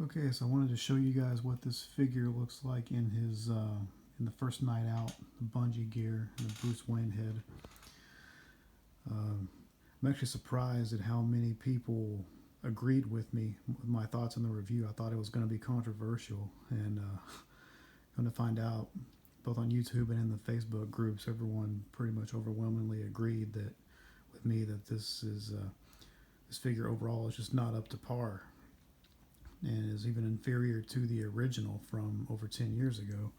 Okay, so I wanted to show you guys what this figure looks like in his in the first night out, the bungee gear, and the Bruce Wayne head. Um, I'm actually surprised at how many people agreed with me with my thoughts on the review. I thought it was going to be controversial, and going to find out, both on YouTube and in the Facebook groups, everyone pretty much overwhelmingly agreed that with me that this figure overall is just not up to par, and is even inferior to the original from over 10 years ago.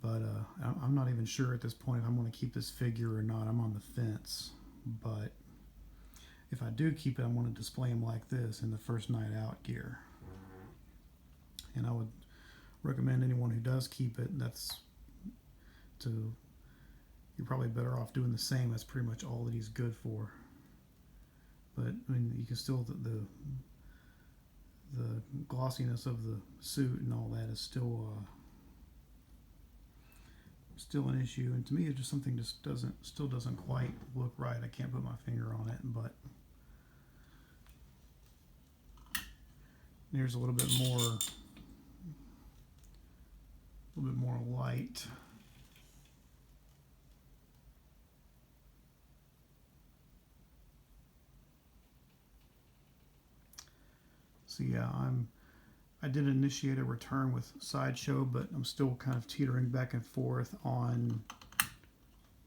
But I'm not even sure at this point if I'm going to keep this figure or not. I'm on the fence. But if I do keep it, I want to display him like this in the first night out gear. And I would recommend anyone who does keep it, you're probably better off doing the same. That's pretty much all that he's good for. But I mean, you can still the glossiness of the suit and all that is still an issue, and to me it just something just doesn't quite look right. I can't put my finger on it, but there's a little bit more light. So yeah, I did initiate a return with Sideshow, but I'm still kind of teetering back and forth on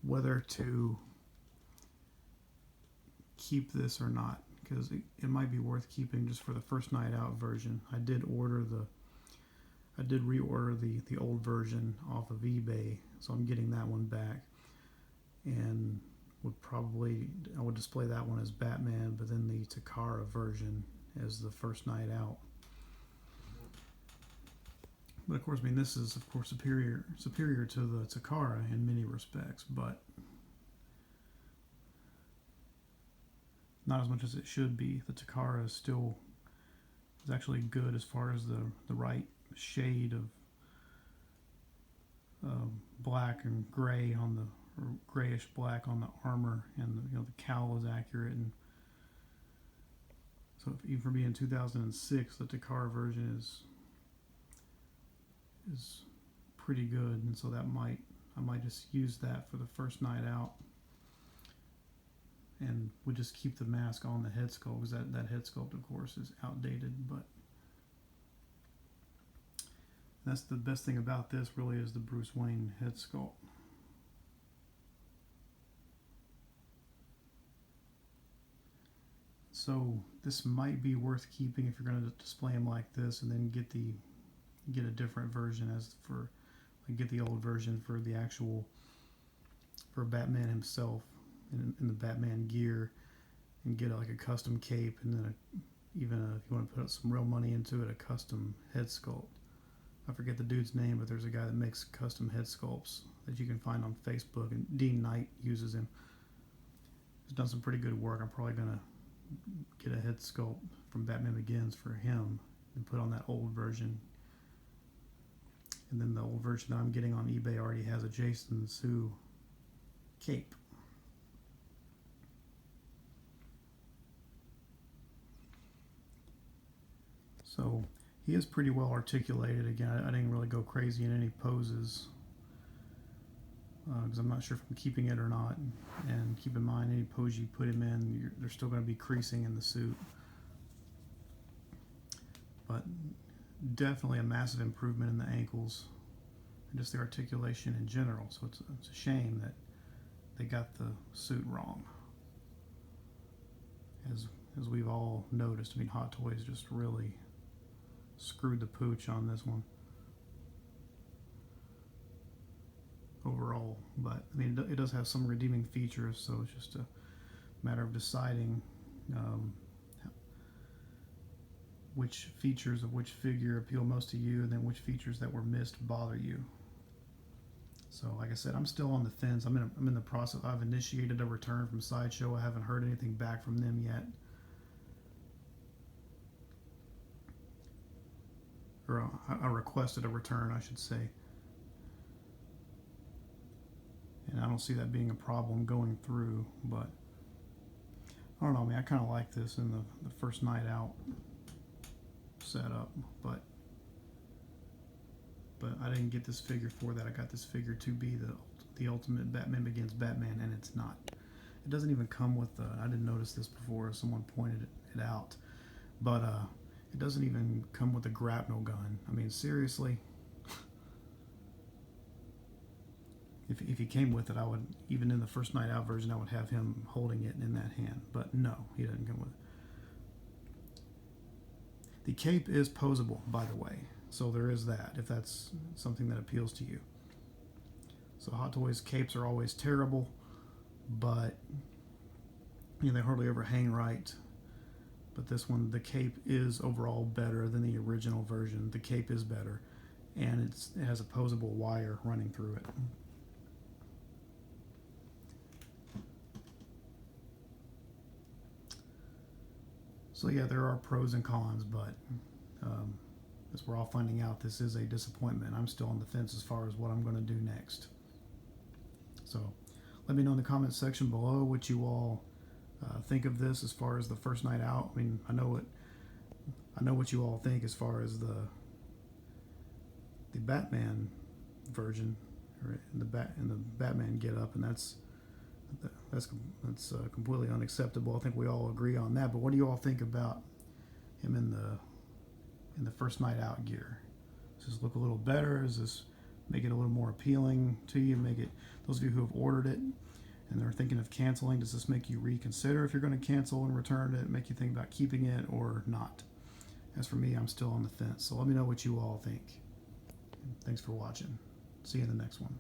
whether to keep this or not, because it might be worth keeping just for the first night out version. I did reorder the old version off of eBay, so I'm getting that one back, and I would display that one as Batman, but then the Takara version as the first night out. But of course, I mean, this is of course superior to the Takara in many respects, but not as much as it should be. The Takara is actually good as far as the right shade of black and gray on the, or grayish black on the armor, and the cowl is accurate. And so even for being 2006, the Takara version is pretty good, and so I might just use that for the first night out, and we just keep the mask on the head sculpt, because that head sculpt of course is outdated. But that's the best thing about this, really, is the Bruce Wayne head sculpt. So this might be worth keeping if you're going to display him like this, and then get a different version get the old version for Batman himself in the Batman gear, and get like a custom cape, and then if you want to put some real money into it, a custom head sculpt. I forget the dude's name, but there's a guy that makes custom head sculpts that you can find on Facebook, and Dean Knight uses him. He's done some pretty good work. I'm probably gonna get a head sculpt from Batman Begins for him and put on that old version. And then the old version that I'm getting on eBay already has a Jason Sue cape. So he is pretty well articulated. Again, I didn't really go crazy in any poses, because I'm not sure if I'm keeping it or not. And keep in mind, any pose you put him in, there's still going to be creasing in the suit. But definitely a massive improvement in the ankles and just the articulation in general. So it's a shame that they got the suit wrong, as we've all noticed. I mean, Hot Toys just really screwed the pooch on this one overall. But I mean, it does have some redeeming features, so it's just a matter of deciding which features of which figure appeal most to you, and then which features that were missed bother you. So like I said, I'm still on the fence. I'm in the process. I've initiated a return from Sideshow. I haven't heard anything back from them yet. Or I requested a return, I should say. And I don't see that being a problem going through, but I don't know, man. I kind of like this in the first night out set up, but I didn't get this figure for that. I got this figure to be the Ultimate Batman Begins Batman, and it's not. It doesn't even come with I didn't notice this before. Someone pointed it out, but it doesn't even come with a grapnel gun. I mean, seriously. If he came with it, I would, even in the First Night Out version, I would have him holding it in that hand. But no, he doesn't come with it. The cape is posable, by the way. So there is that, if that's something that appeals to you. So Hot Toys capes are always terrible, but they hardly ever hang right. But this one, the cape is overall better than the original version. The cape is better, and it has a posable wire running through it. So yeah, there are pros and cons, but as we're all finding out, this is a disappointment. I'm still on the fence as far as what I'm going to do next. So let me know in the comments section below what you all think of this as far as the First Night Out. I mean, I know what you all think as far as the Batman version, or in the Batman get up, and that's completely unacceptable. I think we all agree on that. But what do you all think about him in the First Night Out gear? Does this look a little better? Does this make it a little more appealing to you? Make it, those of you who have ordered it and they're thinking of canceling, does this make you reconsider if you're going to cancel and return it? Make you think about keeping it or not? As for me, I'm still on the fence. So let me know what you all think. Thanks for watching. See you in the next one.